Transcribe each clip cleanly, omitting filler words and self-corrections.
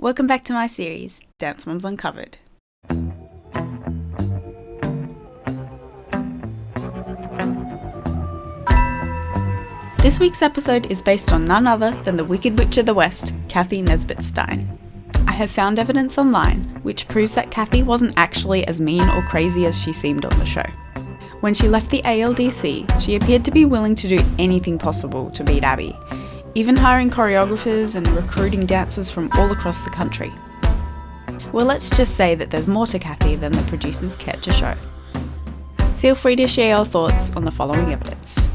Welcome back to my series, Dance Moms Uncovered. This week's episode is based on none other than the Wicked Witch of the West, Cathy Nesbitt-Stein. I have found evidence online which proves that Cathy wasn't actually as mean or crazy as she seemed on the show. When she left the ALDC, she appeared to be willing to do anything possible to beat Abby, even hiring choreographers and recruiting dancers from all across the country. Well, let's just say that there's more to Cathy than the producers cared to show. Feel free to share your thoughts on the following evidence.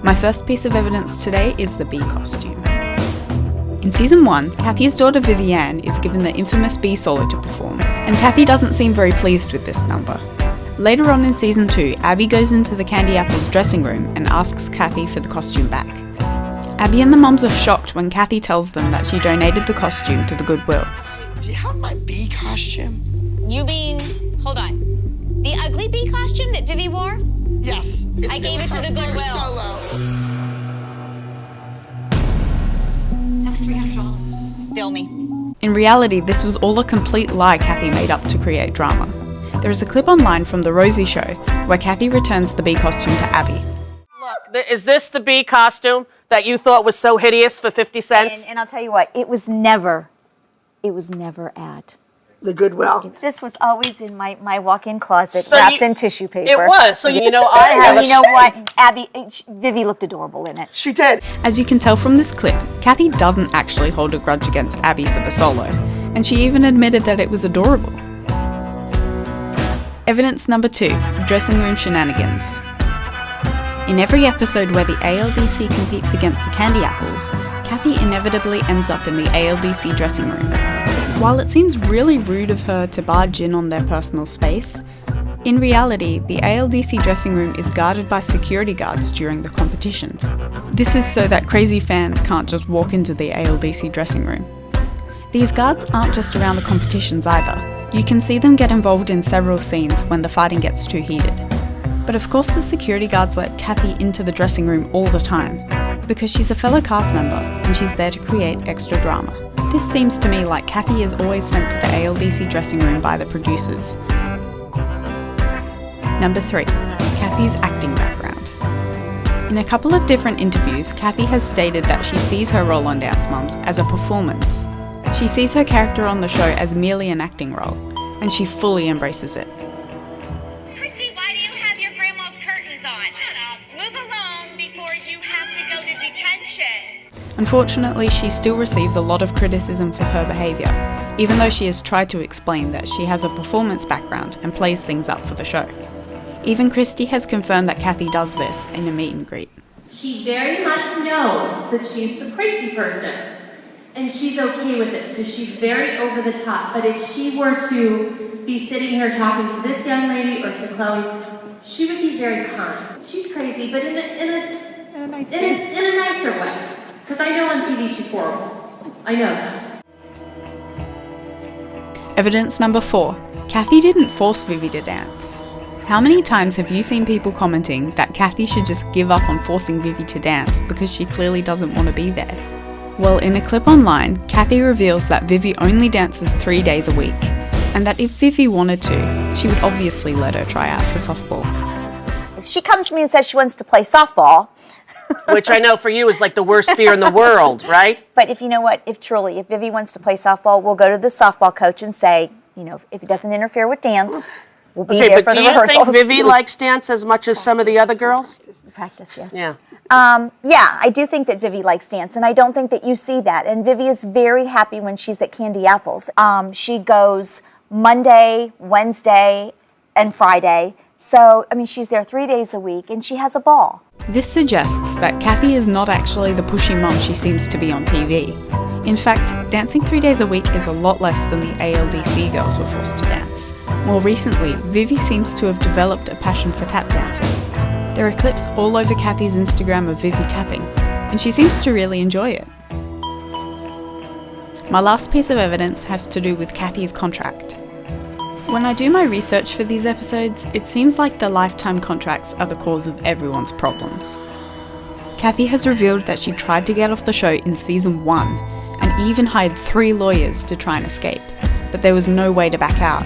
My first piece of evidence today is the bee costume. In season 1, Cathy's daughter Vivienne is given the infamous bee solo to perform, and Cathy doesn't seem very pleased with this number. Later on in season 2, Abby goes into the Candy Apple's dressing room and asks Cathy for the costume back. Abby and the mums are shocked when Cathy tells them that she donated the costume to the Goodwill. Do you have my bee costume? You mean, hold on, the ugly bee costume that Vivi wore? Yes. I gave it to the Goodwill. Solo. That was $300. Bill me. In reality, this was all a complete lie Cathy made up to create drama. There is a clip online from The Rosie Show where Cathy returns the bee costume to Abby. Look, is this the bee costume that you thought was so hideous for 50 cents? And I'll tell you what, it was never at The Goodwill. This was always in my walk-in closet, So wrapped in tissue paper. It was. So, you know, I And have you know what, Abby, Vivi looked adorable in it. She did. As you can tell from this clip, Cathy doesn't actually hold a grudge against Abby for the solo, and she even admitted that it was adorable. Evidence number 2, dressing room shenanigans. In every episode where the ALDC competes against the Candy Apples, Cathy inevitably ends up in the ALDC dressing room. While it seems really rude of her to barge in on their personal space, in reality, the ALDC dressing room is guarded by security guards during the competitions. This is so that crazy fans can't just walk into the ALDC dressing room. These guards aren't just around the competitions either. You can see them get involved in several scenes when the fighting gets too heated. But of course the security guards let Cathy into the dressing room all the time, because she's a fellow cast member and she's there to create extra drama. This seems to me like Cathy is always sent to the ALDC dressing room by the producers. Number 3, Cathy's acting background. In a couple of different interviews, Cathy has stated that she sees her role on Dance Moms as a performance. She sees her character on the show as merely an acting role, and she fully embraces it. Christy, why do you have your grandma's curtains on? Shut up. Move along before you have to go to detention. Unfortunately, she still receives a lot of criticism for her behaviour, even though she has tried to explain that she has a performance background and plays things up for the show. Even Christy has confirmed that Cathy does this in a meet and greet. She very much knows that she's the crazy person. And she's okay with it, so she's very over the top. But if she were to be sitting here talking to this young lady or to Chloe, she would be very kind. She's crazy, but in a nicer way. Because I know on TV she's horrible. I know that. Evidence number 4. Cathy didn't force Vivi to dance. How many times have you seen people commenting that Cathy should just give up on forcing Vivi to dance because she clearly doesn't want to be there? Well, in a clip online, Cathy reveals that Vivi only dances 3 days a week, and that if Vivi wanted to, she would obviously let her try out for softball. If she comes to me and says she wants to play softball, Which I know for you is like the worst fear in the world, right? but if you know what, if Vivi wants to play softball, we'll go to the softball coach and say, you know, if it doesn't interfere with dance, we'll be there for the rehearsals. Do you think Vivi likes dance as much as some of the other girls? Practice, yes. Yeah. Yeah, I do think that Vivi likes dance, and I don't think that you see that. And Vivi is very happy when she's at Candy Apples. She goes Monday, Wednesday, and Friday. So, I mean, she's there 3 days a week, and she has a ball. This suggests that Cathy is not actually the pushy mom she seems to be on TV. In fact, dancing 3 days a week is a lot less than the ALDC girls were forced to dance. More recently, Vivi seems to have developed a passion for tap dancing. There are clips all over Cathy's Instagram of Vivi tapping, and she seems to really enjoy it. My last piece of evidence has to do with Cathy's contract. When I do my research for these episodes, it seems like the lifetime contracts are the cause of everyone's problems. Cathy has revealed that she tried to get off the show in season 1, and even hired 3 lawyers to try and escape, but there was no way to back out.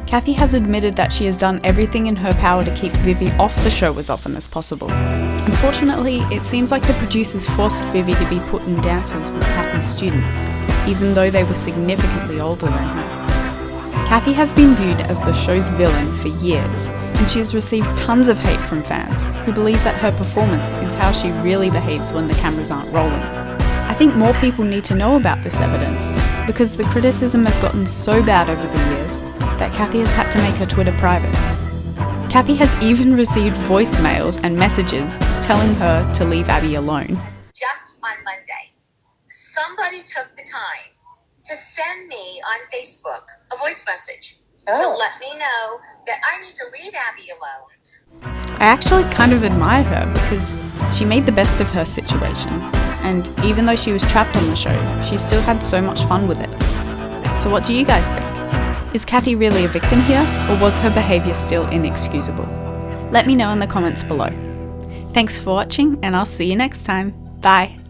Cathy has admitted that she has done everything in her power to keep Vivi off the show as often as possible. Unfortunately, it seems like the producers forced Vivi to be put in dances with Cathy's students, even though they were significantly older than her. Cathy has been viewed as the show's villain for years, and she has received tons of hate from fans who believe that her performance is how she really behaves when the cameras aren't rolling. I think more people need to know about this evidence, because the criticism has gotten so bad over the years that Cathy has had to make her Twitter private. Cathy has even received voicemails and messages telling her to leave Abby alone. Just on Monday, somebody took the time to send me on Facebook a voice message to let me know that I need to leave Abby alone. I actually kind of admire her because she made the best of her situation, and even though she was trapped on the show, she still had so much fun with it. So what do you guys think? Is Cathy really a victim here, or was her behaviour still inexcusable? Let me know in the comments below. Thanks for watching, and I'll see you next time. Bye!